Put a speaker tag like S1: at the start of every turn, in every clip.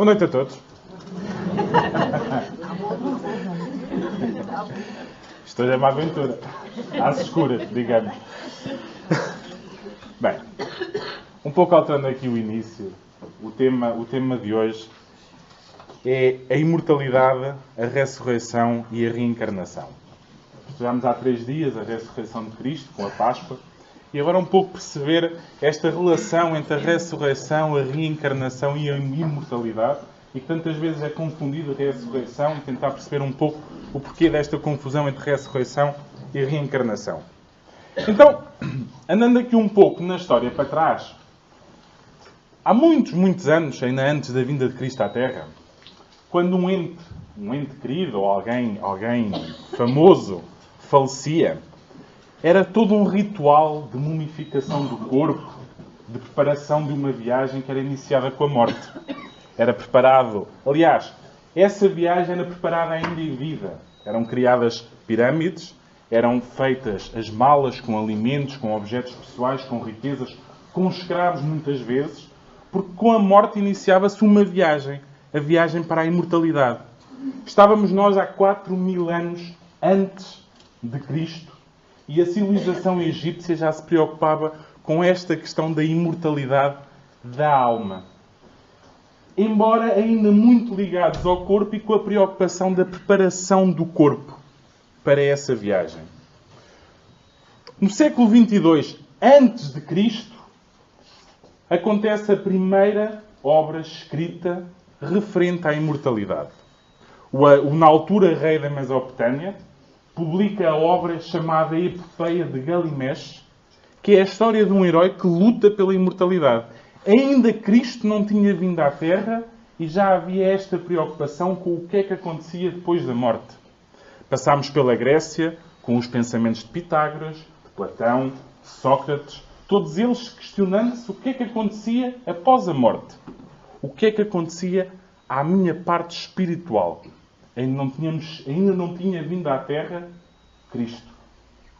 S1: Boa noite a todos. Isto hoje é uma aventura. Às escuras, digamos. Bem, um pouco alterando aqui o início, o tema de hoje é a imortalidade, a ressurreição e a reencarnação. Estudamos há 3 dias a ressurreição de Cristo, com a Páscoa, e agora um pouco perceber esta relação entre a ressurreição, a reencarnação e a imortalidade, e que tantas vezes é confundido a ressurreição, e tentar perceber um pouco o porquê desta confusão entre ressurreição e reencarnação. Então, andando aqui um pouco na história para trás, há muitos anos, ainda antes da vinda de Cristo à Terra, quando um ente querido ou alguém famoso falecia, era todo um ritual de mumificação do corpo, de preparação de uma viagem que era iniciada com a morte. Era preparado... Aliás, essa viagem era preparada ainda em vida. Eram criadas pirâmides, eram feitas as malas com alimentos, com objetos pessoais, com riquezas, com escravos muitas vezes, porque com a morte iniciava-se uma viagem, a viagem para a imortalidade. Estávamos nós há 4.000 anos antes de Cristo e a civilização egípcia já se preocupava com esta questão da imortalidade da alma. Embora ainda muito ligados ao corpo e com a preocupação da preparação do corpo para essa viagem. No século 22 antes de Cristo, acontece a primeira obra escrita referente à imortalidade. O na altura rei da Mesopotâmia publica a obra chamada Epopeia de Galimesh, que é a história de um herói que luta pela imortalidade. Ainda Cristo não tinha vindo à Terra e já havia esta preocupação com o que é que acontecia depois da morte. Passámos pela Grécia com os pensamentos de Pitágoras, de Platão, de Sócrates, todos eles questionando-se o que é que acontecia após a morte. O que é que acontecia à minha parte espiritual. Ainda não tinha vindo à Terra Cristo.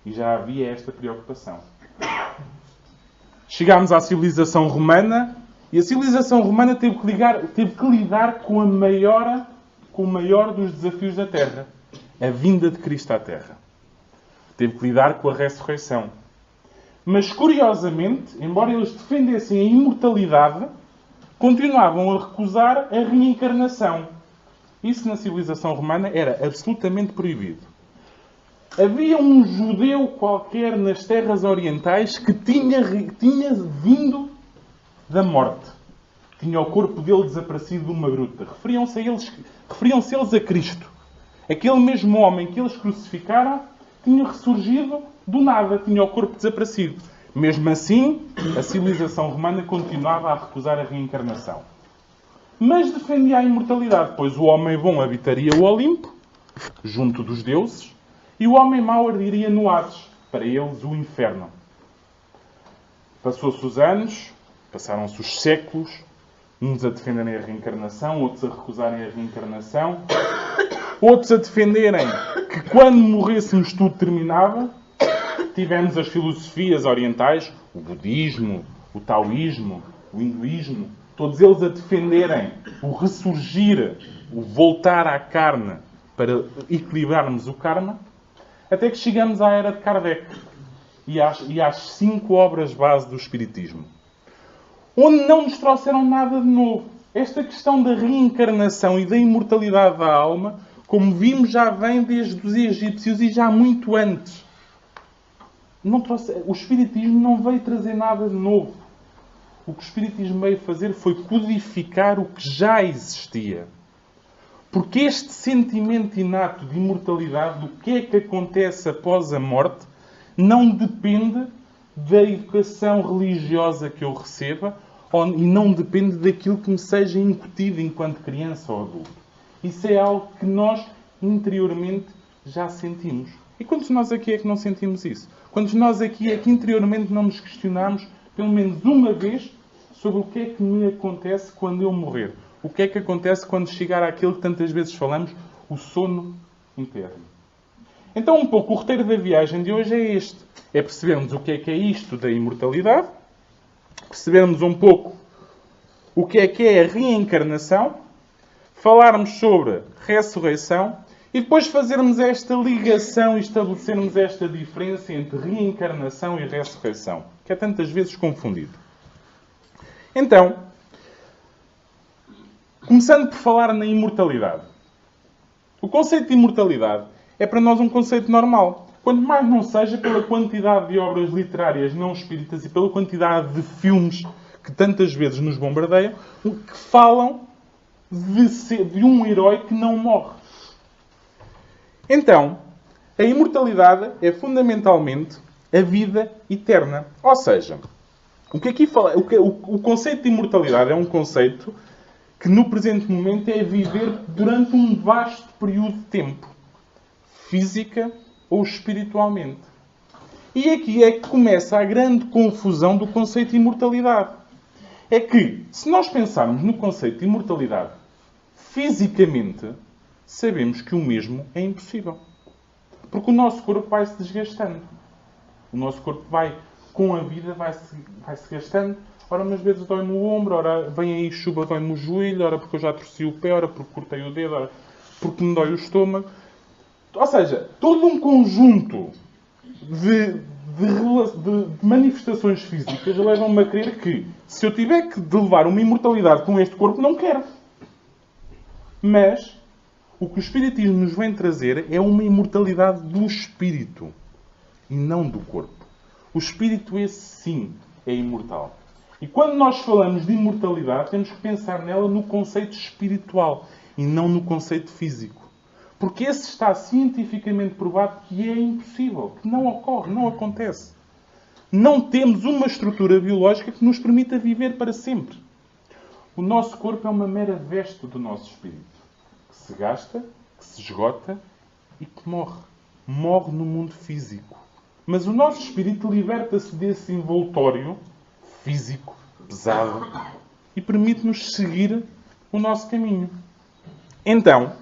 S1: E já havia esta preocupação. Chegámos à civilização romana e a civilização romana teve que lidar com o maior dos desafios da Terra. A vinda de Cristo à Terra. Teve que lidar com a ressurreição. Mas, curiosamente, embora eles defendessem a imortalidade, continuavam a recusar a reencarnação. Isso na civilização romana era absolutamente proibido. Havia um judeu qualquer nas terras orientais que tinha vindo da morte. Tinha o corpo dele desaparecido de uma gruta. Referiam-se eles a Cristo. Aquele mesmo homem que eles crucificaram tinha ressurgido do nada. Tinha o corpo desaparecido. Mesmo assim, a civilização romana continuava a recusar a reencarnação. Mas defendia a imortalidade, pois o homem bom habitaria o Olimpo, junto dos deuses, e o homem mau ardiria no Hades, para eles o inferno. Passou-se os anos, passaram-se os séculos, uns a defenderem a reencarnação, outros a recusarem a reencarnação, outros a defenderem que quando morrêssemos tudo terminava. Tivemos as filosofias orientais, o budismo, o taoísmo, o hinduísmo, todos eles a defenderem o ressurgir, o voltar à carne para equilibrarmos o karma, até que chegamos à era de Kardec e às 5 obras base do Espiritismo, onde não nos trouxeram nada de novo. Esta questão da reencarnação e da imortalidade da alma, como vimos, já vem desde os egípcios e já muito antes. O Espiritismo não veio trazer nada de novo. O que o Espiritismo veio fazer foi codificar o que já existia. Porque este sentimento inato de imortalidade, do que é que acontece após a morte, não depende da educação religiosa que eu receba e não depende daquilo que me seja incutido enquanto criança ou adulto. Isso é algo que nós interiormente já sentimos. E quantos de nós aqui é que não sentimos isso? Quantos de nós aqui é que interiormente não nos questionamos, pelo menos uma vez, sobre o que é que me acontece quando eu morrer? O que é que acontece quando chegar àquilo que tantas vezes falamos, o sono interno? Então, um pouco, o roteiro da viagem de hoje é este. É percebermos o que é isto da imortalidade, percebermos um pouco o que é a reencarnação falarmos sobre ressurreição e depois fazermos esta ligação e estabelecermos esta diferença entre reencarnação e ressurreição, que é tantas vezes confundido. Então, começando por falar na imortalidade. O conceito de imortalidade é para nós um conceito normal. Quanto mais não seja pela quantidade de obras literárias não espíritas e pela quantidade de filmes que tantas vezes nos bombardeiam, que falam de um herói que não morre. Então, a imortalidade é fundamentalmente a vida eterna. Ou seja, o que aqui fala, o conceito de imortalidade é um conceito que no presente momento é viver durante um vasto período de tempo, física ou espiritualmente. E aqui é que começa a grande confusão do conceito de imortalidade. É que, se nós pensarmos no conceito de imortalidade fisicamente, sabemos que o mesmo é impossível. Porque o nosso corpo vai se desgastando. O nosso corpo vai, com a vida, vai se gastando. Ora, umas vezes dói-me o ombro, ora vem aí chuva, dói-me o joelho, ora porque eu já torci o pé, ora porque cortei o dedo, ora porque me dói o estômago. Ou seja, todo um conjunto de manifestações físicas levam-me a crer que, se eu tiver que levar uma imortalidade com este corpo, não quero. Mas o que o Espiritismo nos vem trazer é uma imortalidade do espírito e não do corpo. O espírito, esse sim, é imortal. E quando nós falamos de imortalidade, temos que pensar nela no conceito espiritual e não no conceito físico. Porque esse está cientificamente provado que é impossível, que não ocorre, não acontece. Não temos uma estrutura biológica que nos permita viver para sempre. O nosso corpo é uma mera veste do nosso espírito, que se gasta, que se esgota e que morre. Morre no mundo físico. Mas o nosso espírito liberta-se desse envoltório físico, pesado, e permite-nos seguir o nosso caminho. Então,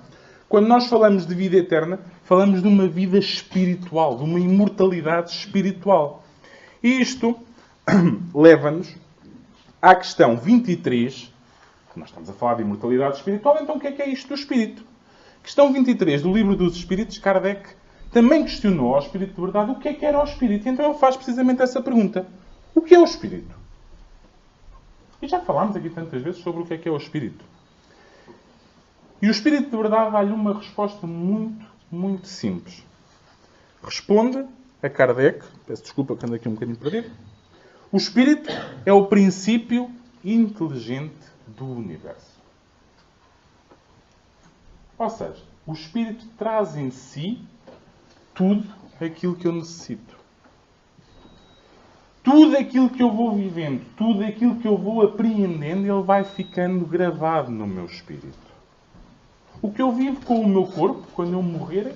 S1: quando nós falamos de vida eterna, falamos de uma vida espiritual, de uma imortalidade espiritual. E isto leva-nos à questão 23. Nós estamos a falar de imortalidade espiritual, então o que é isto do espírito? Questão 23 do Livro dos Espíritos, Kardec também questionou ao Espírito de Verdade o que era o espírito. E então ele faz precisamente essa pergunta. O que é o espírito? E já falámos aqui tantas vezes sobre o que é o espírito. E o Espírito de Verdade dá-lhe uma resposta muito, muito simples. Responde a Kardec, peço desculpa que ando aqui um bocadinho perdido, o Espírito é o princípio inteligente do universo. Ou seja, o Espírito traz em si tudo aquilo que eu necessito. Tudo aquilo que eu vou vivendo, tudo aquilo que eu vou apreendendo, ele vai ficando gravado no meu espírito. O que eu vivo com o meu corpo, quando eu morrer,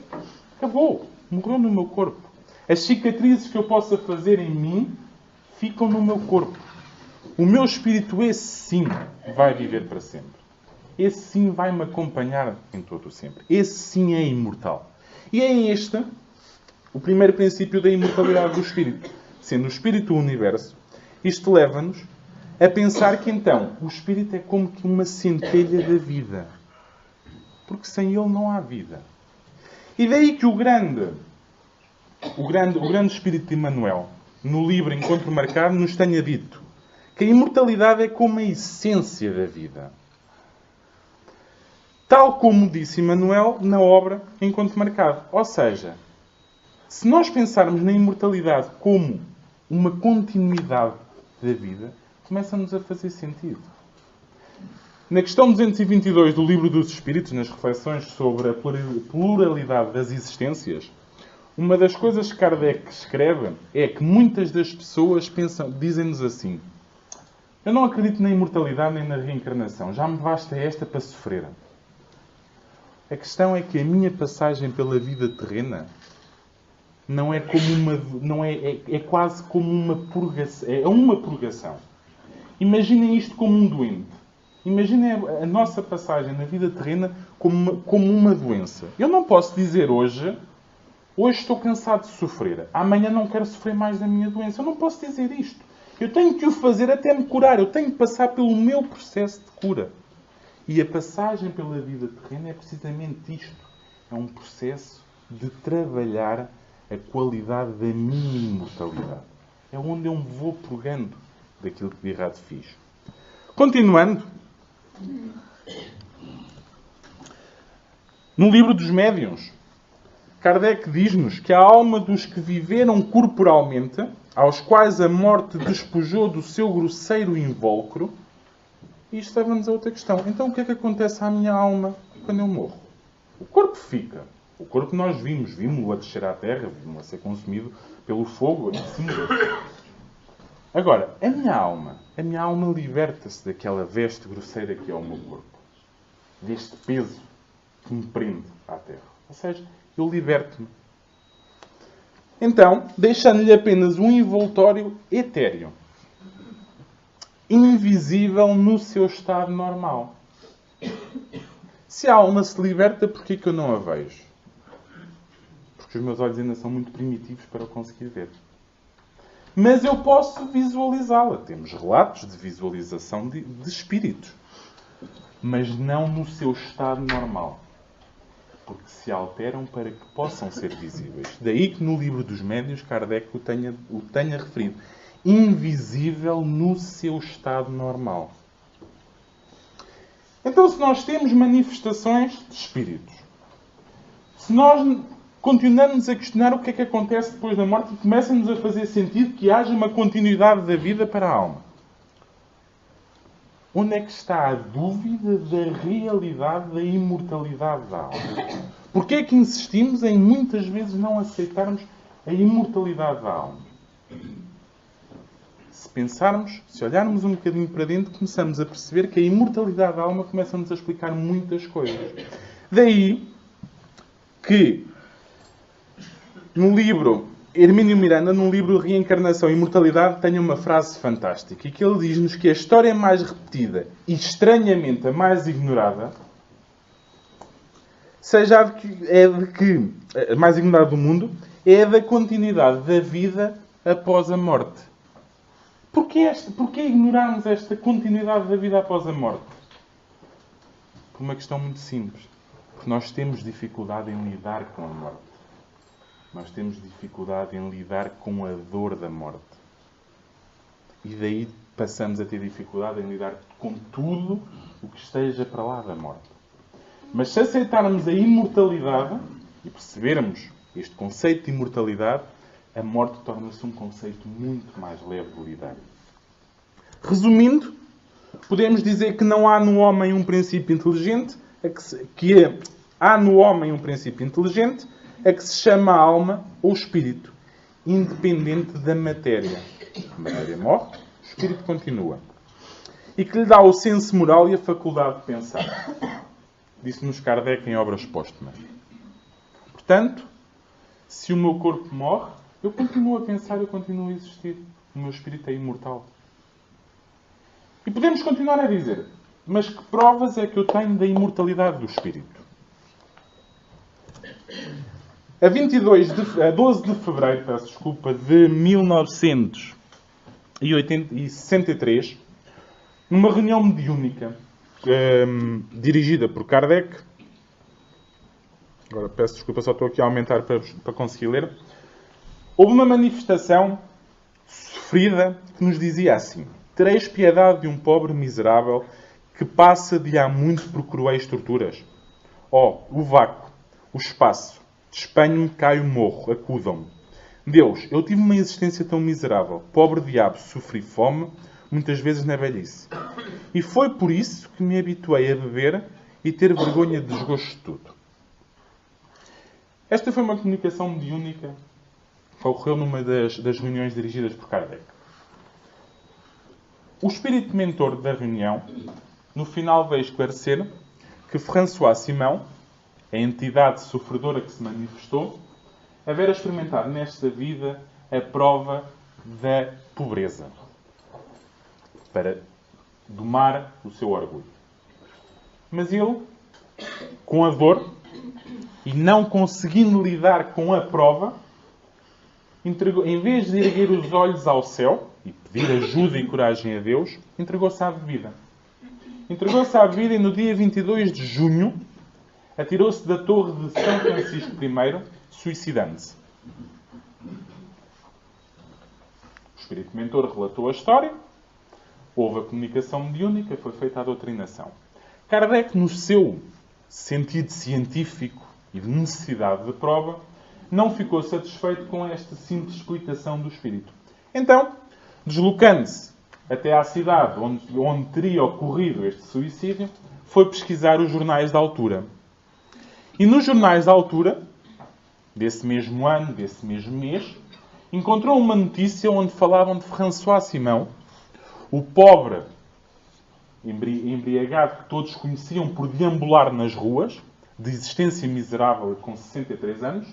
S1: acabou. Morreu no meu corpo. As cicatrizes que eu possa fazer em mim ficam no meu corpo. O meu espírito, esse sim, vai viver para sempre. Esse sim vai me acompanhar em todo o sempre. Esse sim é imortal. E é este o primeiro princípio da imortalidade do espírito. Sendo o espírito o universo, isto leva-nos a pensar que então o espírito é como que uma centelha da vida. Porque sem ele não há vida. E daí que o grande espírito de Emmanuel, no livro Encontro Marcado, nos tenha dito que a imortalidade é como a essência da vida. Tal como disse Emmanuel na obra Encontro Marcado. Ou seja, se nós pensarmos na imortalidade como uma continuidade da vida, começa-nos a fazer sentido. Na questão 222 do Livro dos Espíritos, nas reflexões sobre a pluralidade das existências, uma das coisas que Kardec escreve é que muitas das pessoas dizem-nos assim: eu não acredito na imortalidade nem na reencarnação, já me basta esta para sofrer. A questão é que a minha passagem pela vida terrena não é como é quase como uma purgação. É uma purgação. Imaginem isto como um doente. Imaginem a nossa passagem na vida terrena como uma doença. Eu não posso dizer hoje estou cansado de sofrer. Amanhã não quero sofrer mais da minha doença. Eu não posso dizer isto. Eu tenho que o fazer até me curar. Eu tenho que passar pelo meu processo de cura. E a passagem pela vida terrena é precisamente isto. É um processo de trabalhar a qualidade da minha imortalidade. É onde eu me vou purgando daquilo que de errado fiz. Continuando. No livro dos Médiuns, Kardec diz-nos que a alma dos que viveram corporalmente, aos quais a morte despojou do seu grosseiro invólucro, isto leva-nos a outra questão. Então o que é que acontece à minha alma quando eu morro? O corpo fica. O corpo nós vimos-o a descer à terra, vimos-o a ser consumido pelo fogo. Assim. Agora, a minha alma liberta-se daquela veste grosseira que é o meu corpo. Deste peso que me prende à terra. Ou seja, eu liberto-me. Então, deixando-lhe apenas um envoltório etéreo. Invisível no seu estado normal. Se a alma se liberta, por que eu não a vejo? Porque os meus olhos ainda são muito primitivos para eu conseguir ver. Mas eu posso visualizá-la. Temos relatos de visualização de espíritos. Mas não no seu estado normal. Porque se alteram para que possam ser visíveis. Daí que no livro dos Médiuns Kardec o tenha referido. Invisível no seu estado normal. Então, se nós temos manifestações de espíritos, se nós continuamos a questionar o que é que acontece depois da morte, começa-nos a fazer sentido que haja uma continuidade da vida para a alma. Onde é que está a dúvida da realidade da imortalidade da alma? Porquê é que insistimos em muitas vezes não aceitarmos a imortalidade da alma? Se pensarmos, se olharmos um bocadinho para dentro, começamos a perceber que a imortalidade da alma começa-nos a explicar muitas coisas. Daí que no livro Hermínio Miranda, no livro Reencarnação e Imortalidade, tem uma frase fantástica, e que ele diz-nos que a história mais repetida e estranhamente a mais ignorada a mais ignorada do mundo é a da continuidade da vida após a morte. Porquê ignorarmos esta continuidade da vida após a morte? Por uma questão muito simples. Porque nós temos dificuldade em lidar com a morte. Nós temos dificuldade em lidar com a dor da morte. E daí passamos a ter dificuldade em lidar com tudo o que esteja para lá da morte. Mas se aceitarmos a imortalidade e percebermos este conceito de imortalidade, a morte torna-se um conceito muito mais leve de lidar. Resumindo, podemos dizer que não há no homem um princípio inteligente, há no homem um princípio inteligente a que se chama alma ou espírito, independente da matéria. A matéria morre, o espírito continua. E que lhe dá o senso moral e a faculdade de pensar. Disse-nos Kardec em Obras Póstumas. Portanto, se o meu corpo morre, eu continuo a pensar, eu continuo a existir. O meu espírito é imortal. E podemos continuar a dizer, mas que provas é que eu tenho da imortalidade do espírito? A 12 de fevereiro, de 1963, numa reunião mediúnica dirigida por Kardec, agora peço desculpa, só estou aqui a aumentar para conseguir ler, houve uma manifestação sofrida que nos dizia assim: tereis piedade de um pobre miserável que passa de há muito por cruéis torturas. O vácuo, o espaço, despenho-me, caio, morro, acudam-me. Deus, eu tive uma existência tão miserável, pobre diabo, sofri fome, muitas vezes na velhice. E foi por isso que me habituei a beber e ter vergonha de desgosto de tudo. Esta foi uma comunicação mediúnica que ocorreu numa das reuniões dirigidas por Kardec. O espírito mentor da reunião, no final, veio esclarecer que François Simão, a entidade sofredora que se manifestou, havera experimentado nesta vida a prova da pobreza, para domar o seu orgulho. Mas ele, com a dor, e não conseguindo lidar com a prova, em vez de erguer os olhos ao céu e pedir ajuda e coragem a Deus, entregou-se à bebida. entregou-se à vida e no dia 22 de junho atirou-se da torre de São Francisco I, suicidando-se. O espírito mentor relatou a história, houve a comunicação mediúnica, foi feita a doutrinação. Kardec, no seu sentido científico e de necessidade de prova, não ficou satisfeito com esta simples explicação do espírito. Então, deslocando-se até à cidade onde teria ocorrido este suicídio, foi pesquisar os jornais da altura. E nos jornais da altura, desse mesmo ano, desse mesmo mês, encontrou uma notícia onde falavam de François Simão, o pobre embriagado que todos conheciam por deambular nas ruas, de existência miserável com 63 anos,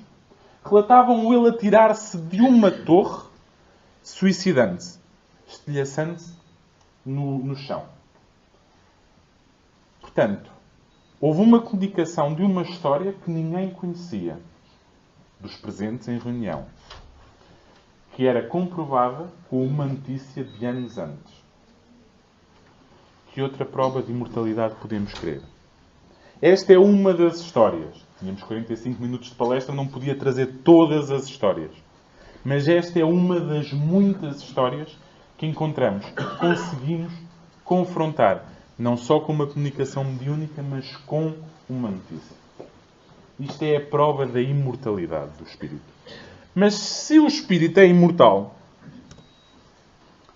S1: relatavam ele a tirar-se de uma torre, suicidando-se, estilhaçando-se no chão. Portanto, houve uma comunicação de uma história que ninguém conhecia dos presentes em reunião, que era comprovada com uma notícia de anos antes. Que outra prova de imortalidade podemos crer? Esta é uma das histórias. Tínhamos 45 minutos de palestra, não podia trazer todas as histórias. Mas esta é uma das muitas histórias que encontramos e que conseguimos confrontar, não só com uma comunicação mediúnica, mas com uma notícia. Isto é a prova da imortalidade do espírito. Mas se o espírito é imortal,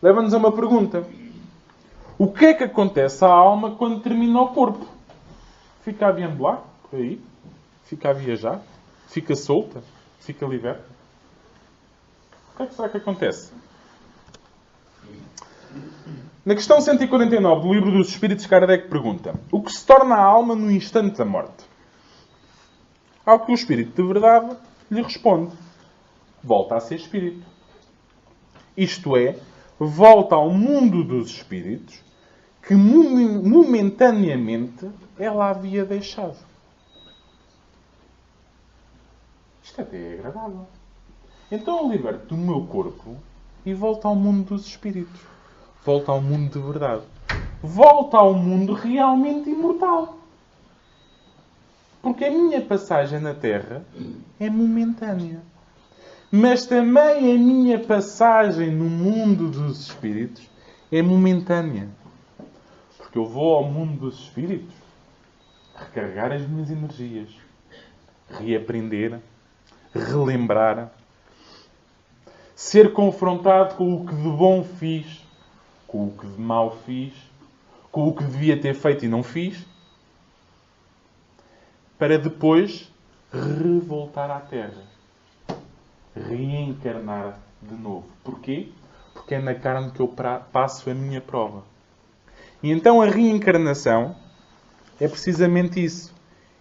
S1: leva-nos a uma pergunta. O que é que acontece à alma quando termina o corpo? Fica a deambular por aí? Fica a viajar? Fica solta? Fica liberta? O que é que será que acontece? Na questão 149 do Livro dos Espíritos, Kardec pergunta: o que se torna a alma no instante da morte? Ao que o espírito de verdade lhe responde: volta a ser espírito. Isto é, volta ao mundo dos espíritos que momentaneamente ela havia deixado. Isto até é agradável. Então eu liberto do meu corpo e volto ao mundo dos espíritos. Volto ao mundo de verdade. Volto ao mundo realmente imortal. Porque a minha passagem na Terra é momentânea. Mas também a minha passagem no mundo dos espíritos é momentânea. Porque eu vou ao mundo dos espíritos recarregar as minhas energias, reaprender, relembrar, ser confrontado com o que de bom fiz, com o que de mal fiz, com o que devia ter feito e não fiz, para depois revoltar à Terra. Reencarnar de novo. Porquê? Porque é na carne que eu passo a minha prova. E então a reencarnação é precisamente isso.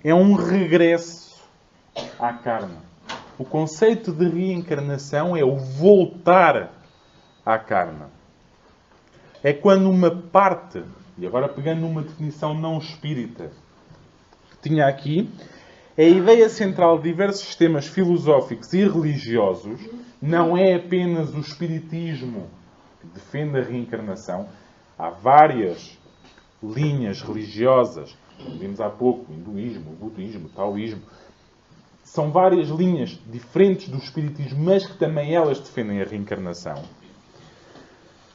S1: É um regresso à carne. O conceito de reencarnação é o voltar à carne. É quando uma parte, e agora pegando numa definição não espírita, que tinha aqui, a ideia central de diversos sistemas filosóficos e religiosos não é apenas o espiritismo que defende a reencarnação. Há várias linhas religiosas, como vimos há pouco, o hinduísmo, o budismo, o taoísmo. São várias linhas diferentes do espiritismo, mas que também elas defendem a reencarnação.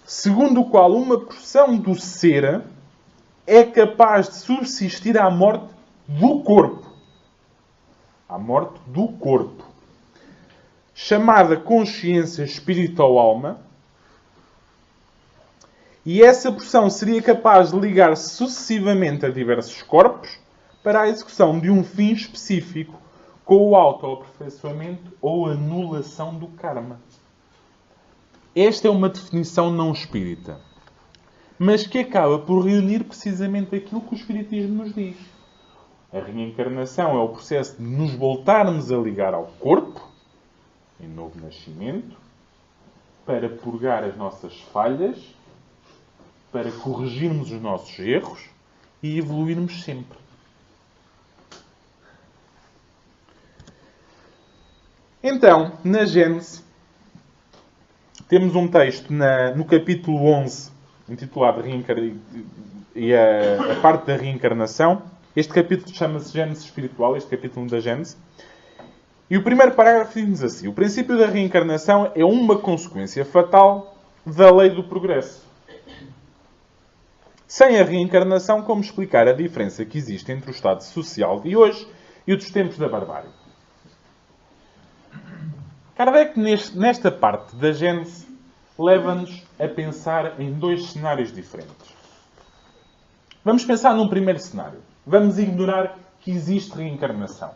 S1: Segundo o qual uma porção do ser é capaz de subsistir à morte do corpo. À morte do corpo. Chamada consciência, espírito ou alma. E essa porção seria capaz de ligar-se sucessivamente a diversos corpos para a execução de um fim específico, com o autoaperfeiçoamento ou anulação do karma. Esta é uma definição não espírita, mas que acaba por reunir precisamente aquilo que o espiritismo nos diz. A reencarnação é o processo de nos voltarmos a ligar ao corpo, em novo nascimento, para purgar as nossas falhas, para corrigirmos os nossos erros e evoluirmos sempre. Então, na Gênese, temos um texto no capítulo 11, intitulado a parte da reencarnação. Este capítulo chama-se Gênese Espiritual, este capítulo 1 da Gênese. E o primeiro parágrafo diz assim: o princípio da reencarnação é uma consequência fatal da lei do progresso. Sem a reencarnação, como explicar a diferença que existe entre o estado social de hoje e o dos tempos da barbárie? Kardec, nesta parte da Gênese, leva-nos a pensar em dois cenários diferentes. Vamos pensar num primeiro cenário. Vamos ignorar que existe reencarnação.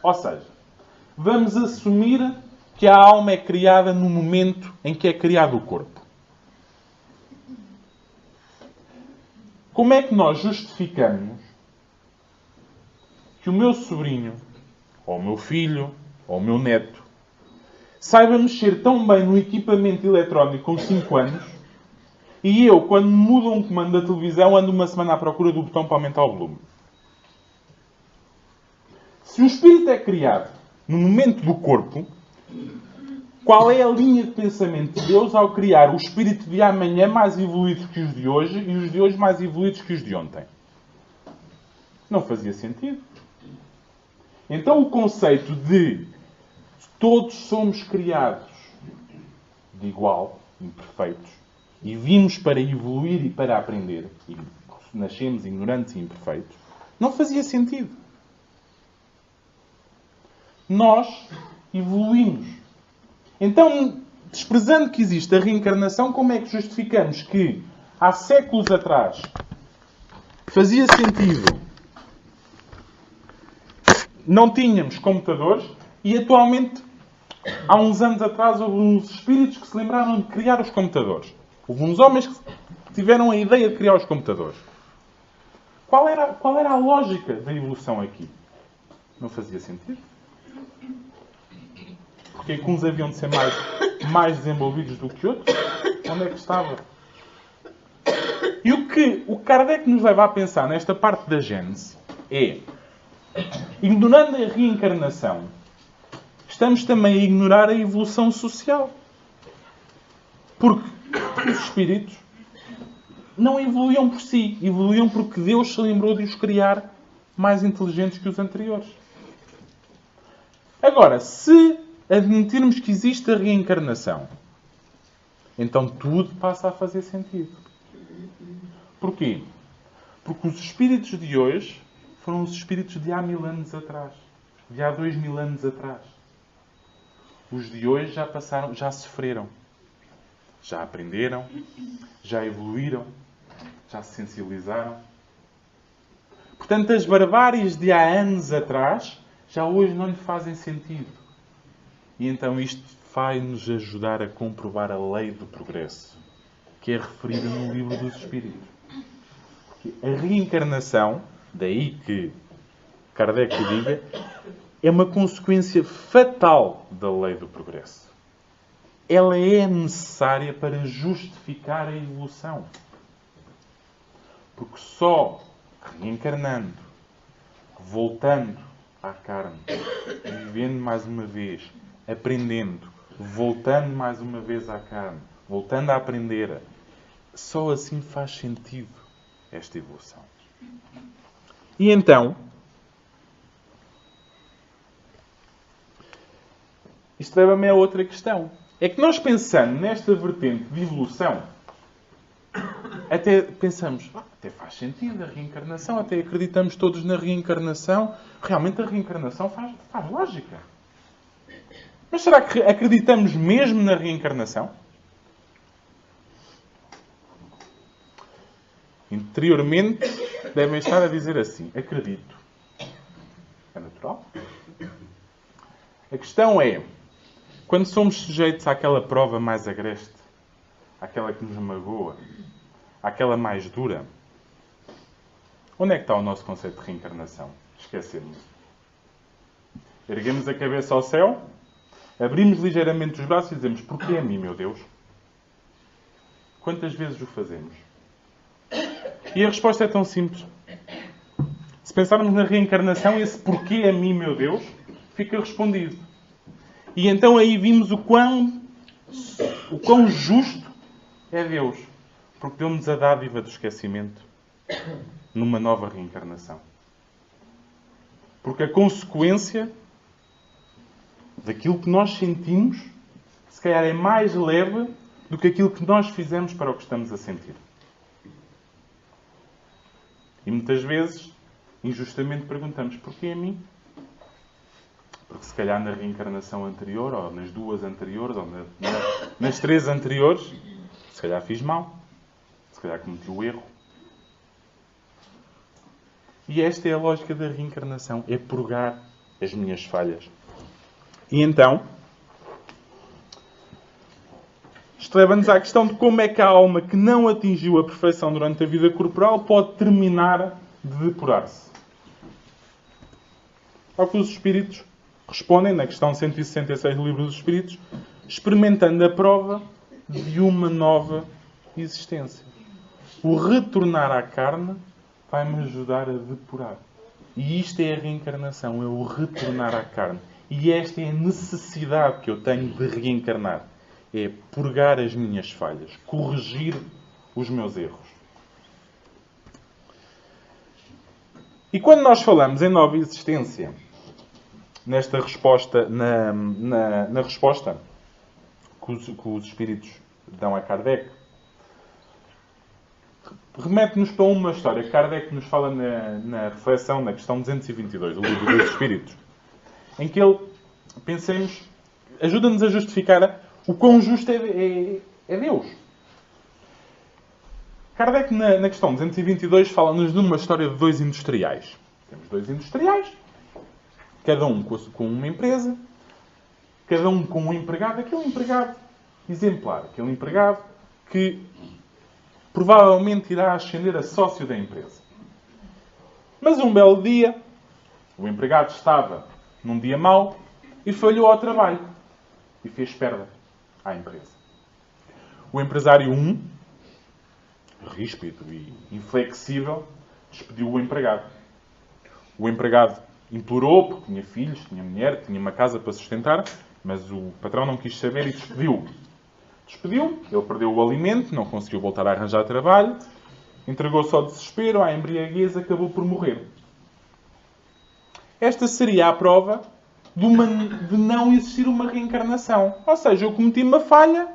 S1: Ou seja, vamos assumir que a alma é criada no momento em que é criado o corpo. Como é que nós justificamos que o meu sobrinho, ou o meu filho, ou o meu neto, saiba mexer tão bem no equipamento eletrónico com 5 anos, e eu, quando mudo um comando da televisão, ando uma semana à procura do botão para aumentar o volume? Se o espírito é criado no momento do corpo, qual é a linha de pensamento de Deus ao criar o espírito de amanhã mais evoluído que os de hoje e os de hoje mais evoluídos que os de ontem? Não fazia sentido. Então o conceito de todos somos criados de igual, imperfeitos, e vimos para evoluir e para aprender, e nascemos ignorantes e imperfeitos, não fazia sentido. Nós evoluímos. Então, desprezando que existe a reencarnação, como é que justificamos que há séculos atrás fazia sentido não tínhamos computadores e atualmente, há uns anos atrás, houve uns espíritos que se lembraram de criar os computadores. Houve uns homens que tiveram a ideia de criar os computadores. Qual era a lógica da evolução aqui? Não fazia sentido. Porque que uns haviam de ser mais desenvolvidos do que outros? Onde é que estava? E o que o Kardec nos leva a pensar nesta parte da Gênese é, ignorando a reencarnação, estamos também a ignorar a evolução social. Porque os espíritos não evoluíam por si, evoluíam porque Deus se lembrou de os criar mais inteligentes que os anteriores. Agora, se admitirmos que existe a reencarnação, então tudo passa a fazer sentido. Porquê? Porque os espíritos de hoje foram os espíritos de há 1000 anos atrás. De há 2000 anos atrás. Os de hoje já passaram, já sofreram. Já aprenderam, já evoluíram, já se sensibilizaram. Portanto, as barbáries de há anos atrás já hoje não lhe fazem sentido. E então isto vai-nos ajudar a comprovar a lei do progresso, que é referida no Livro dos Espíritos. Porque a reencarnação, daí que Kardec diga, é uma consequência fatal da lei do progresso. Ela é necessária para justificar a evolução. Porque só reencarnando, voltando à carne, vivendo mais uma vez, aprendendo, voltando mais uma vez à carne, voltando a aprender, só assim faz sentido esta evolução. E então, isto leva-me a outra questão. É que nós pensando nesta vertente de evolução, até pensamos, até faz sentido a reencarnação, até acreditamos todos na reencarnação. Realmente a reencarnação faz lógica. Mas será que acreditamos mesmo na reencarnação? Interiormente devem estar a dizer assim, acredito. É natural. A questão é, quando somos sujeitos àquela prova mais agreste, àquela que nos magoa, àquela mais dura, onde é que está o nosso conceito de reencarnação? Esquecemos. Erguemos a cabeça ao céu, abrimos ligeiramente os braços e dizemos, porquê a mim, meu Deus? Quantas vezes o fazemos? E a resposta é tão simples. Se pensarmos na reencarnação, esse porquê a mim, meu Deus, fica respondido. E então aí vimos o quão justo é Deus. Porque deu-nos a dádiva do esquecimento numa nova reencarnação. Porque a consequência daquilo que nós sentimos, se calhar é mais leve do que aquilo que nós fizemos para o que estamos a sentir. E muitas vezes, injustamente, perguntamos: porquê a mim? Porque se calhar na reencarnação anterior, ou nas duas anteriores, ou nas três anteriores, se calhar fiz mal. Se calhar cometi o erro. E esta é a lógica da reencarnação. É purgar as minhas falhas. E então, isto leva-nos à questão de como é que a alma que não atingiu a perfeição durante a vida corporal pode terminar de depurar-se. Ao que os Espíritos respondem, na questão 166 do Livro dos Espíritos, experimentando a prova de uma nova existência. O retornar à carne vai-me ajudar a depurar. E isto é a reencarnação, é o retornar à carne. E esta é a necessidade que eu tenho de reencarnar. É purgar as minhas falhas, corrigir os meus erros. E quando nós falamos em nova existência, nesta resposta, na resposta que os Espíritos dão a Kardec, remete-nos para uma história que Kardec nos fala na reflexão, na questão 222 do Livro dos Espíritos, em que ele, pensemos, ajuda-nos a justificar o quão justo é Deus. Kardec, na questão 222, fala-nos de uma história de dois industriais. Temos dois industriais, cada um com uma empresa, cada um com um empregado, aquele empregado exemplar, aquele empregado que provavelmente irá ascender a sócio da empresa. Mas um belo dia, o empregado estava num dia mau e falhou ao trabalho e fez perda à empresa. O empresário 1, ríspido e inflexível, despediu o empregado. O empregado implorou, porque tinha filhos, tinha mulher, tinha uma casa para sustentar, mas o patrão não quis saber e despediu-o. Despediu, ele perdeu o alimento, não conseguiu voltar a arranjar trabalho, entregou-se ao desespero, à embriaguez, acabou por morrer. Esta seria a prova de não existir uma reencarnação. Ou seja, eu cometi uma falha,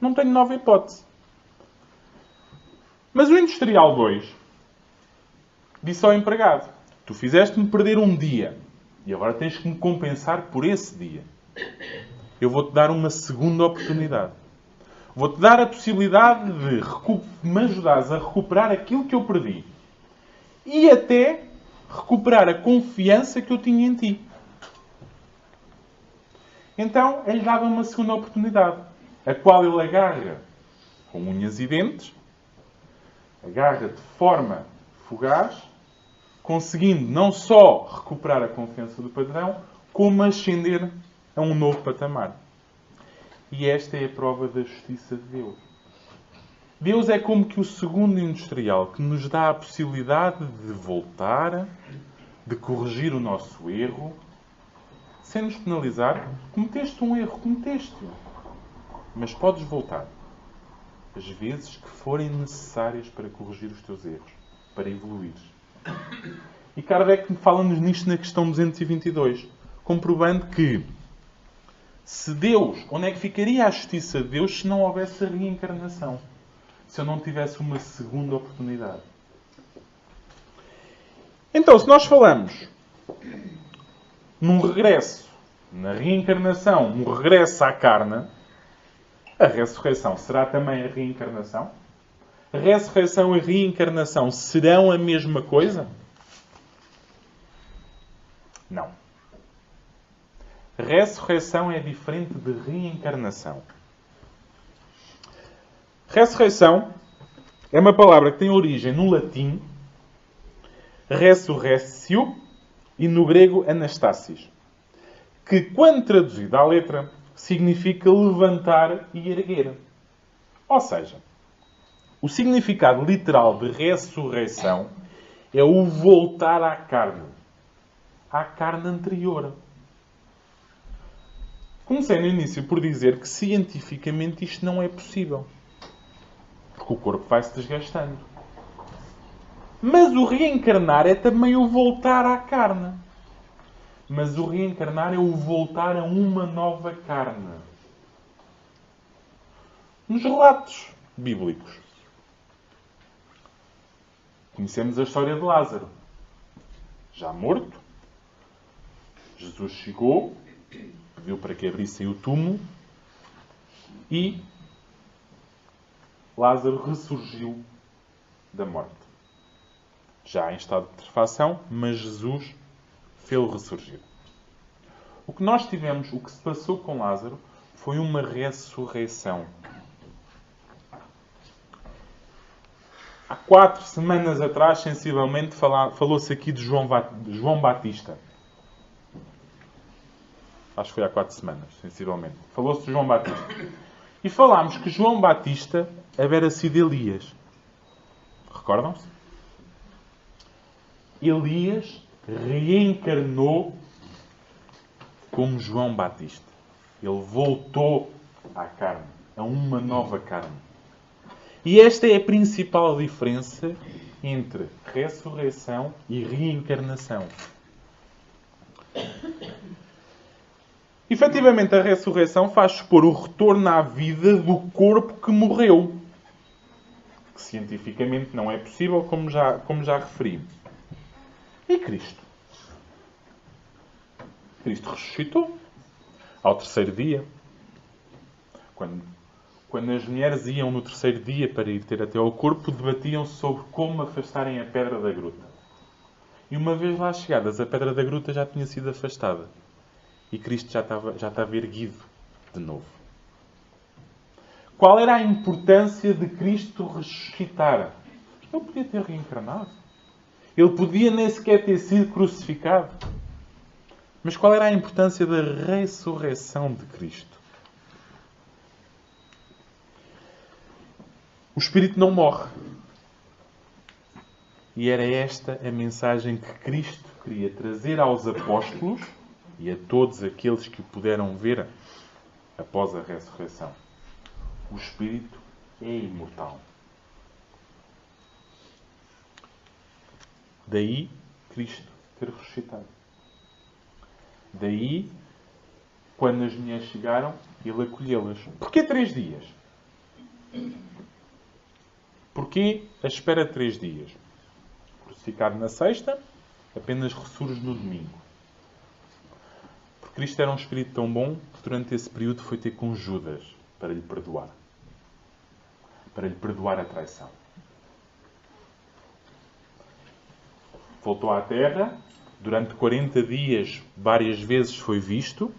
S1: não tenho nova hipótese. Mas o industrial 2 disse ao empregado: tu fizeste-me perder um dia e agora tens que me compensar por esse dia. Eu vou-te dar uma segunda oportunidade. Vou-te dar a possibilidade de me ajudares a recuperar aquilo que eu perdi. E até recuperar a confiança que eu tinha em ti. Então, ele dava uma segunda oportunidade, a qual ele agarra com unhas e dentes, agarra de forma fugaz, conseguindo não só recuperar a confiança do patrão, como ascender a um novo patamar. E esta é a prova da justiça de Deus. Deus é como que o segundo industrial que nos dá a possibilidade de voltar, de corrigir o nosso erro, sem nos penalizar. Cometeste um erro, cometeste-o. Mas podes voltar as vezes que forem necessárias para corrigir os teus erros, para evoluires. E Kardec fala-nos nisto na questão 222, comprovando que se Deus, onde é que ficaria a justiça de Deus se não houvesse a reencarnação? Se eu não tivesse uma segunda oportunidade. Então, se nós falamos num regresso, na reencarnação, um regresso à carne, a ressurreição será também a reencarnação? A ressurreição e a reencarnação serão a mesma coisa? Não. Ressurreição é diferente de reencarnação. Ressurreição é uma palavra que tem origem no latim resurrectio e no grego anastasis, que, quando traduzida à letra, significa levantar e erguer. Ou seja, o significado literal de ressurreição é o voltar à carne anterior. Comecei no início por dizer que cientificamente isto não é possível. Porque o corpo vai-se desgastando. Mas o reencarnar é também o voltar à carne. Mas o reencarnar é o voltar a uma nova carne. Nos relatos bíblicos, conhecemos a história de Lázaro. Já morto, Jesus chegou, pediu para que abrissem o túmulo e Lázaro ressurgiu da morte. Já em estado de putrefação, mas Jesus fê-lo ressurgir. O que nós tivemos, o que se passou com Lázaro, foi uma ressurreição. Há 4 semanas atrás, sensivelmente, falou-se aqui de João Batista. Acho que foi há 4 semanas, sensivelmente. Falou-se de João Batista. E falámos que João Batista havia sido Elias. Recordam-se? Elias reencarnou como João Batista. Ele voltou à carne, a uma nova carne. E esta é a principal diferença entre ressurreição e reencarnação. Efetivamente, a ressurreição faz supor o retorno à vida do corpo que morreu. Que cientificamente não é possível, como já referi. E Cristo? Cristo ressuscitou ao 3º dia. Quando as mulheres iam no 3º dia para ir ter até ao corpo, debatiam sobre como afastarem a pedra da gruta. E uma vez lá chegadas, a pedra da gruta já tinha sido afastada. E Cristo já estava erguido de novo. Qual era a importância de Cristo ressuscitar? Ele podia ter reencarnado. Ele podia nem sequer ter sido crucificado. Mas qual era a importância da ressurreição de Cristo? O Espírito não morre. E era esta a mensagem que Cristo queria trazer aos apóstolos e a todos aqueles que o puderam ver após a ressurreição. O Espírito é imortal. Daí Cristo ter ressuscitado. Daí, quando as mulheres chegaram, ele acolheu-las. Porquê 3 dias? Porquê a espera de 3 dias? Crucificado na sexta, apenas ressurge no domingo. Porque Cristo era um espírito tão bom que durante esse período foi ter com Judas para lhe perdoar. Para lhe perdoar a traição. Voltou à terra, durante 40 dias várias vezes foi visto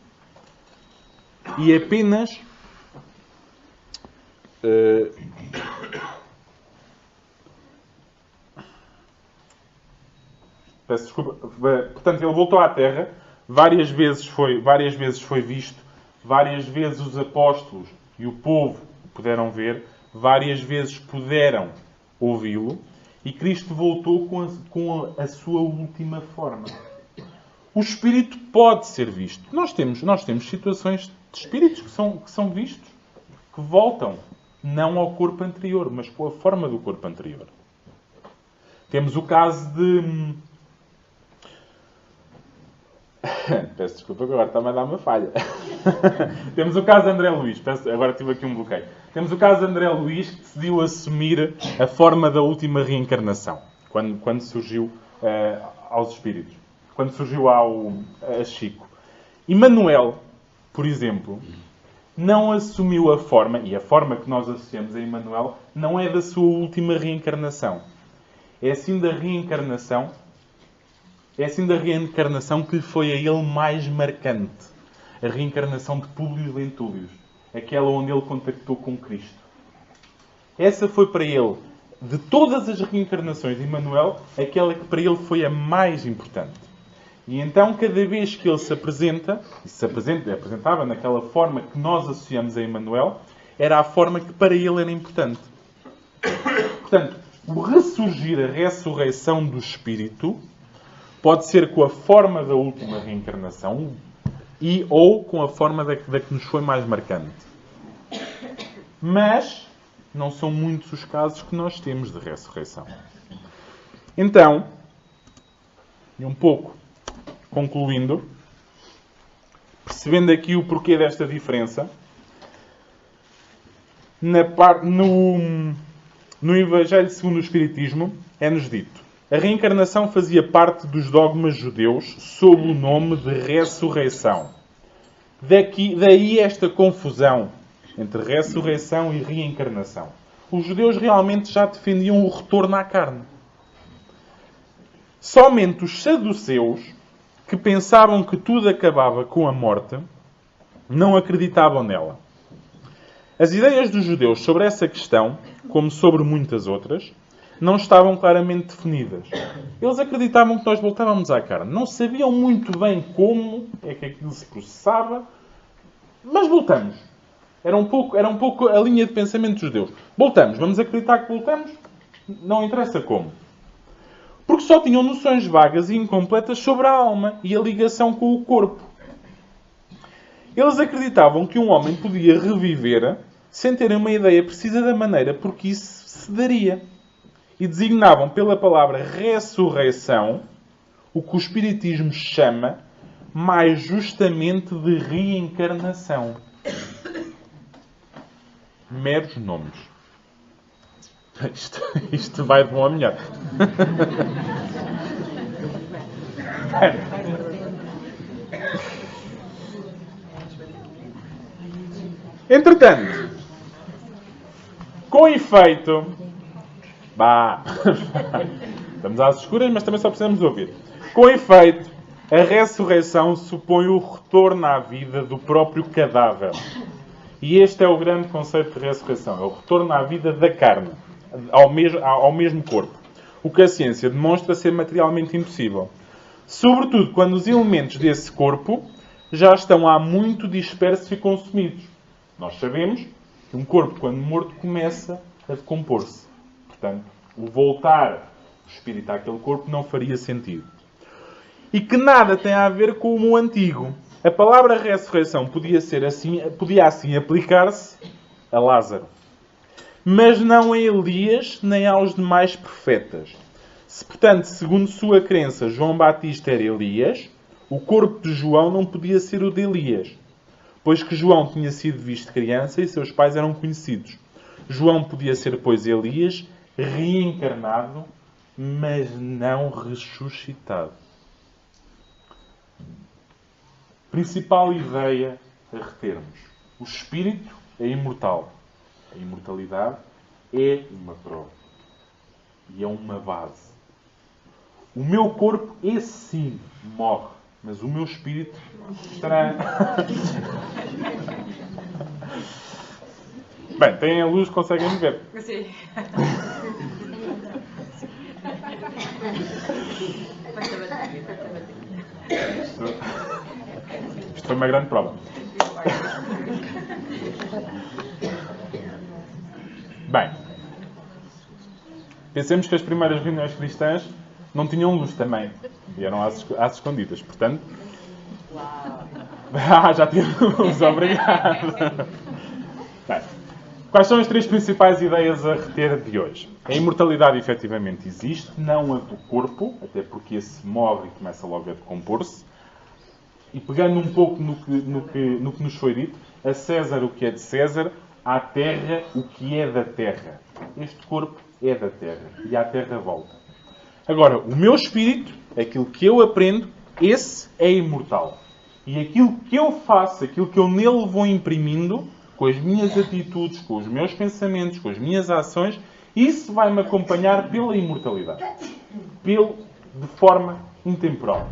S1: e apenas peço desculpa. Portanto, ele voltou à terra, várias vezes foi visto, várias vezes os apóstolos e o povo puderam ver, várias vezes puderam ouvi-lo, e Cristo voltou com a sua última forma. O Espírito pode ser visto. Nós temos situações de Espíritos que são vistos, que voltam, não ao corpo anterior, mas com a forma do corpo anterior. Temos o caso de... Peço desculpa que agora está-me a dar uma falha. Temos o caso de André Luís. Agora tive aqui um bloqueio. Temos o caso de André Luís, que decidiu assumir a forma da última reencarnação. Quando surgiu aos espíritos. Quando surgiu a Chico. E Manuel, por exemplo, não assumiu a forma, e a forma que nós associamos a Emmanuel não é da sua última reencarnação. É assim da reencarnação que lhe foi a ele mais marcante. A reencarnação de Públio Lentúlios. Aquela onde ele contactou com Cristo. Essa foi para ele, de todas as reencarnações de Emmanuel, aquela que para ele foi a mais importante. E então, cada vez que ele se apresentava naquela forma que nós associamos a Emmanuel, era a forma que para ele era importante. Portanto, o ressurgir, a ressurreição do Espírito, pode ser com a forma da última reencarnação ou com a forma da que nos foi mais marcante. Mas não são muitos os casos que nós temos de ressurreição. Então, e um pouco concluindo, percebendo aqui o porquê desta diferença, no Evangelho segundo o Espiritismo é-nos dito: a reencarnação fazia parte dos dogmas judeus sob o nome de ressurreição. Daí esta confusão entre ressurreição e reencarnação. Os judeus realmente já defendiam o retorno à carne. Somente os saduceus, que pensavam que tudo acabava com a morte, não acreditavam nela. As ideias dos judeus sobre essa questão, como sobre muitas outras, não estavam claramente definidas. Eles acreditavam que nós voltávamos à carne. Não sabiam muito bem como é que aquilo se processava, mas voltamos. Era um pouco a linha de pensamento dos judeus. Voltamos. Vamos acreditar que voltamos? Não interessa como. Porque só tinham noções vagas e incompletas sobre a alma e a ligação com o corpo. Eles acreditavam que um homem podia reviver sem terem uma ideia precisa da maneira por que isso se daria. E designavam pela palavra ressurreição o que o Espiritismo chama mais justamente de reencarnação. Meros nomes. Isto vai de bom a melhor. Entretanto, com efeito... Estamos às escuras, mas também só precisamos ouvir. Com efeito, a ressurreição supõe o retorno à vida do próprio cadáver. E este é o grande conceito de ressurreição. É o retorno à vida da carne, ao mesmo corpo. O que a ciência demonstra ser materialmente impossível. Sobretudo quando os elementos desse corpo já estão há muito dispersos e consumidos. Nós sabemos que um corpo, quando morto, começa a decompor-se. Portanto, o voltar o espírito àquele corpo não faria sentido. E que nada tem a ver com o antigo. A palavra ressurreição podia assim aplicar-se a Lázaro. Mas não a Elias nem aos demais profetas. Se, portanto, segundo sua crença, João Batista era Elias, o corpo de João não podia ser o de Elias, pois que João tinha sido visto criança e seus pais eram conhecidos. João podia ser, pois, Elias, reencarnado, mas não ressuscitado. Principal ideia a retermos. O espírito é imortal. A imortalidade é uma prova. E é uma base. O meu corpo, esse sim, morre. Mas o meu espírito estará... Bem, têm a luz, conseguem me ver.
S2: Sim.
S1: Isto foi uma grande prova. Bem, pensemos que as primeiras reuniões cristãs não tinham luz também. E eram às escondidas. Portanto... já tive luz. Obrigado. Bem, quais são as três principais ideias a reter de hoje? A imortalidade efetivamente existe, não a do corpo, até porque esse morre e começa logo a decompor-se. E pegando um pouco no que nos foi dito, a César o que é de César, à terra o que é da terra. Este corpo é da terra e à terra volta. Agora, o meu espírito, aquilo que eu aprendo, esse é imortal. E aquilo que eu faço, aquilo que eu nele vou imprimindo, com as minhas atitudes, com os meus pensamentos, com as minhas ações, isso vai-me acompanhar pela imortalidade. De forma intemporal.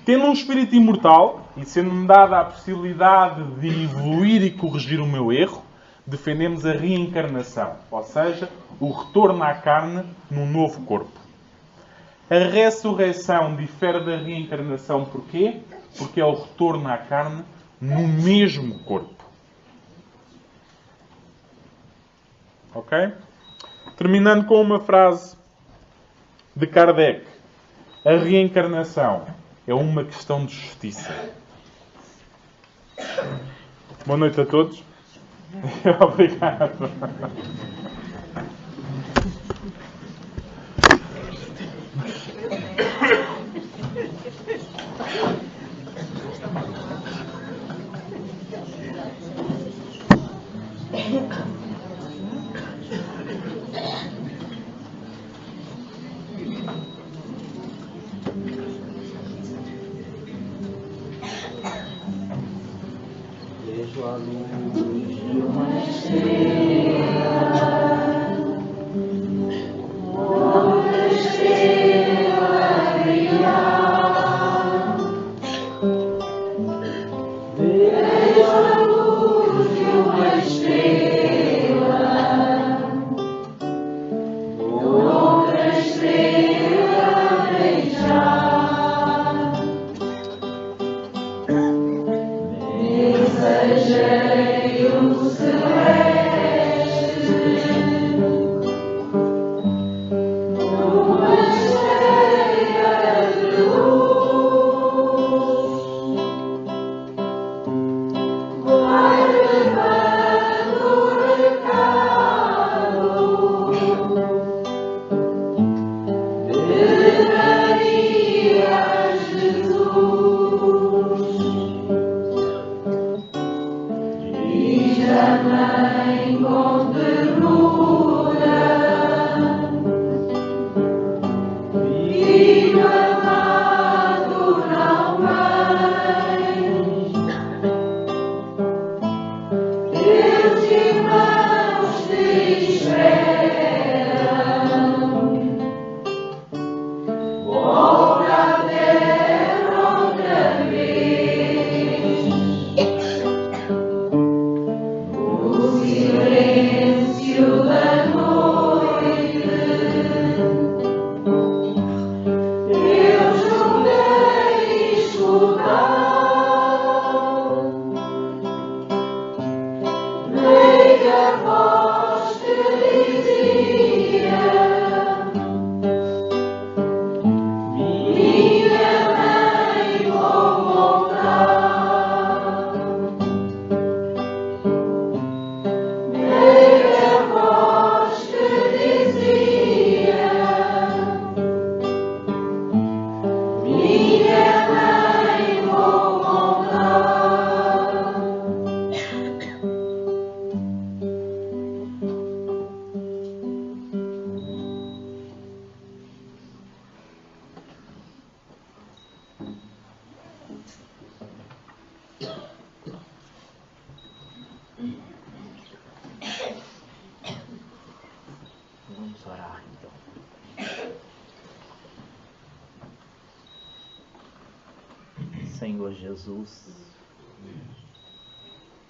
S1: Tendo um espírito imortal, e sendo-me dada a possibilidade de evoluir e corrigir o meu erro, defendemos a reencarnação, ou seja, o retorno à carne num novo corpo. A ressurreição difere da reencarnação porquê? Porque é o retorno à carne no mesmo corpo. Ok? Terminando com uma frase de Kardec. A reencarnação é uma questão de justiça. Boa noite a todos. Obrigado.
S2: Vamos orar então. Senhor Jesus,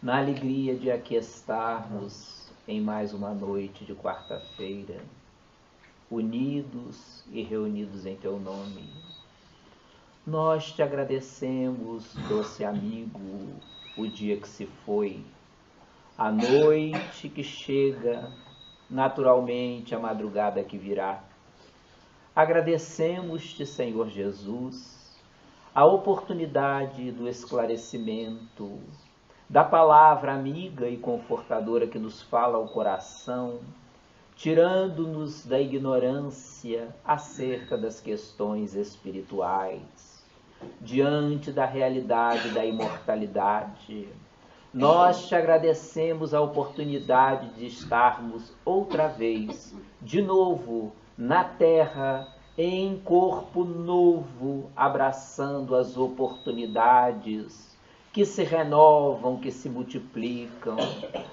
S2: na alegria de aqui estarmos em mais uma noite de quarta-feira, unidos e reunidos em Teu nome, nós Te agradecemos, doce amigo, o dia que se foi, a noite que chega, naturalmente a madrugada que virá. Agradecemos-Te, Senhor Jesus, a oportunidade do esclarecimento, da palavra amiga e confortadora que nos fala ao coração, tirando-nos da ignorância acerca das questões espirituais, diante da realidade da imortalidade. Nós Te agradecemos a oportunidade de estarmos outra vez, de novo, na terra, em corpo novo, abraçando as oportunidades que se renovam, que se multiplicam,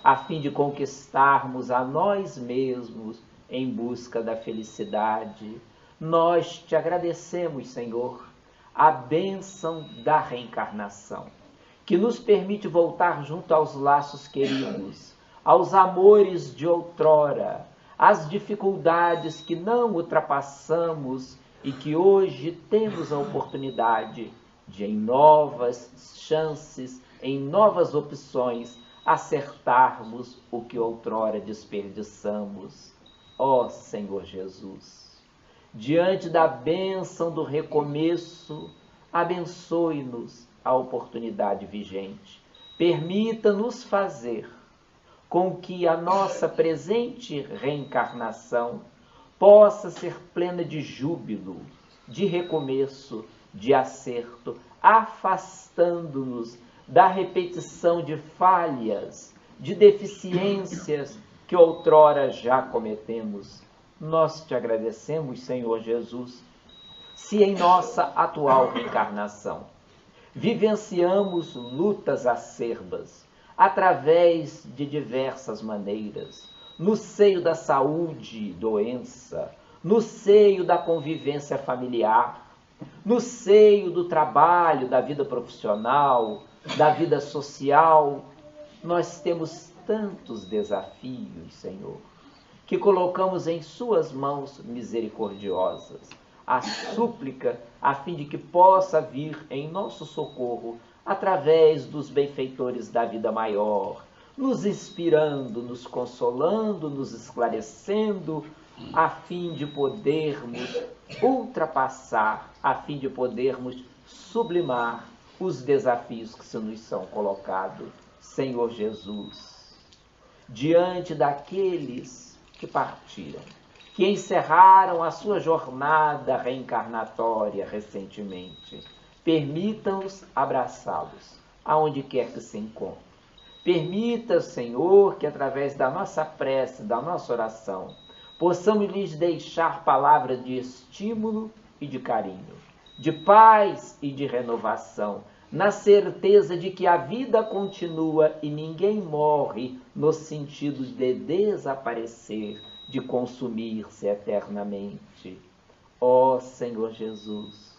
S2: a fim de conquistarmos a nós mesmos em busca da felicidade. Nós Te agradecemos, Senhor, a bênção da reencarnação, que nos permite voltar junto aos laços queridos, aos amores de outrora, às dificuldades que não ultrapassamos e que hoje temos a oportunidade de, em novas chances, em novas opções, acertarmos o que outrora desperdiçamos. Ó Senhor Jesus, diante da bênção do recomeço, abençoe-nos a oportunidade vigente. Permita-nos fazer com que a nossa presente reencarnação possa ser plena de júbilo, de recomeço, de acerto, afastando-nos da repetição de falhas, de deficiências que outrora já cometemos. Nós Te agradecemos, Senhor Jesus, se em nossa atual reencarnação vivenciamos lutas acerbas, através de diversas maneiras, no seio da saúde, doença, no seio da convivência familiar, no seio do trabalho, da vida profissional, da vida social. Nós temos tantos desafios, Senhor, que colocamos em suas mãos misericordiosas a súplica a fim de que possa vir em nosso socorro através dos benfeitores da vida maior, nos inspirando, nos consolando, nos esclarecendo, a fim de podermos ultrapassar, a fim de podermos sublimar os desafios que se nos são colocados. Senhor Jesus, diante daqueles que partiram, que encerraram a sua jornada reencarnatória recentemente, permita-nos abraçá-los, aonde quer que se encontrem. Permita, Senhor, que através da nossa prece, da nossa oração, possamos lhes deixar palavras de estímulo e de carinho, de paz e de renovação, na certeza de que a vida continua e ninguém morre no sentido de desaparecer, de consumir-se eternamente. Ó Senhor Jesus,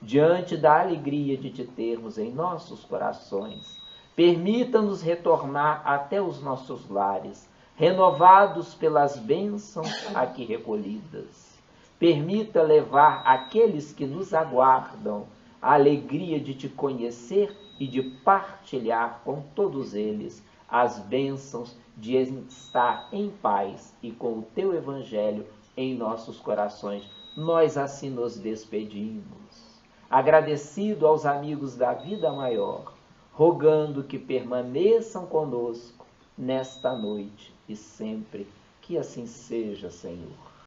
S2: diante da alegria de te termos em nossos corações, permita-nos retornar até os nossos lares, renovados pelas bênçãos aqui recolhidas. Permita levar àqueles que nos aguardam a alegria de te conhecer e de partilhar com todos eles as bênçãos de estar em paz e com o teu evangelho em nossos corações. Nós assim nos despedimos, agradecido aos amigos da vida maior, rogando que permaneçam conosco nesta noite e sempre. Que assim seja, Senhor.